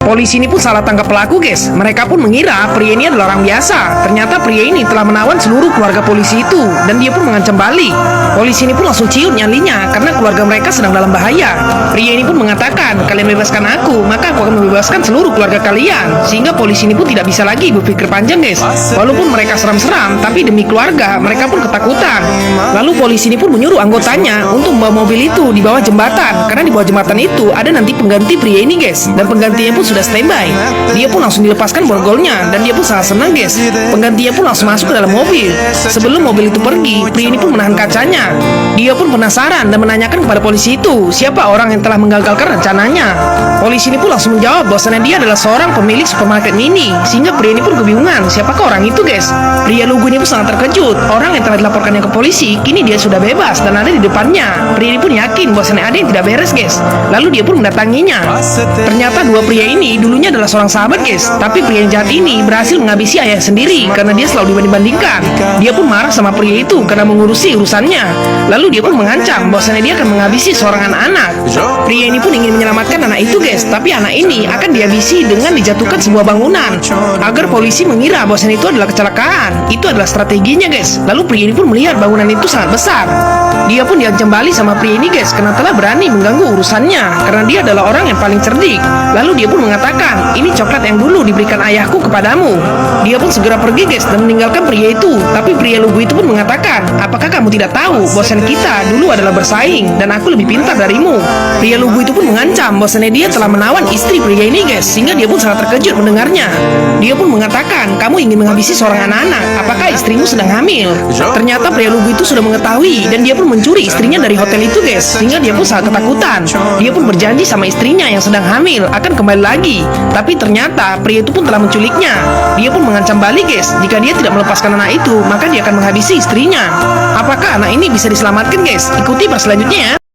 Polisi ini pun salah tangkap pelaku, guys. Mereka pun mengira pria ini adalah orang biasa. Ternyata pria ini telah menawan seluruh keluarga polisi itu, dan dia pun mengancam balik. Polisi ini pun langsung ciut nyalinya karena keluarga mereka sedang dalam bahaya. Pria ini pun mengatakan, kalian bebaskan aku, maka aku akan membebaskan seluruh keluarga kalian. Sehingga polisi ini pun tidak bisa lagi berpikir panjang, guys. Walaupun mereka seram-seram, tapi demi keluarga mereka pun ketakutan. Lalu polisi ini pun menyuruh anggotanya untuk membawa mobil itu di bawah jembatan, karena di bawah jembatan itu ada nanti pengganti pria ini, guys. Dan penggantinya pun sudah standby. Dia pun langsung dilepaskan borgolnya, dan dia pun sangat senang, guys. Penggantinya pun langsung masuk ke dalam mobil. Sebelum mobil itu pergi, pria ini pun menahan kacanya. Dia pun penasaran dan menanyakan kepada polisi itu siapa orang yang telah menggagalkan rencananya. Polisi ini pun langsung menjawab bahwasannya dia adalah seorang pemilik supermarket mini. Sehingga pria ini pun kebingungan siapakah orang itu, guys. Pria lugu ini pun sangat terkejut. Orang yang telah dilaporkannya ke polisi kini dia sudah bebas dan ada di depannya. Pria ini pun yakin bahwasannya ada yang tidak beres, guys. Lalu dia pun mendatanginya. Ternyata dua pria ini dulunya adalah seorang sahabat, guys. Tapi pria yang jahat ini berhasil menghabisi ayah sendiri karena dia selalu dibanding-bandingkan. Dia pun marah sama pria itu karena mengurusi urusannya. Lalu dia pun mengancam bahwasannya dia akan menghabisi seorang anak-anak. Pria ini pun ingin menyelamatkan anak itu, guys. Tapi anak ini akan dihabisi dengan dijatuhkan sebuah bangunan agar polisi mengira bahwasannya itu adalah kecelakaan. Itu adalah strateginya, guys. Lalu pria ini pun melihat bangunan itu sangat besar. Dia pun diancam balik sama pria ini, guys, karena telah berani mengganggu urusannya, karena dia adalah orang yang paling cerdik. Lalu dia pun mengatakan, ini coklat yang dulu diberikan ayahku kepadamu. Dia pun segera pergi, guys, dan meninggalkan pria itu. Tapi pria lugu itu pun mengatakan, apakah kamu tidak tahu bahwasannya kita dulu adalah bersaing dan aku lebih pintar darimu? Pria lugu itu pun mengancam bahwasannya dia telah menawan istri pria ini, guys, sehingga dia pun sangat terkejut mendengarnya. Dia pun mengatakan, kamu ingin menghabisi seorang anak-anak, apakah istrimu sedang hamil? Ternyata pria lugu itu sudah mengetahui dan dia pun mencuri istrinya dari hotel itu, guys, sehingga dia pun sangat ketakutan. Dia pun berjanji sama istrinya yang sedang hamil akan kembali lagi. Tapi ternyata pria itu pun telah menculiknya. Dia pun mengancam balik, guys, jika dia tidak melepaskan anak itu, maka dia akan menghabisi istrinya. Apakah anak ini bisa diselamatkan, guys? Ikuti part selanjutnya ya.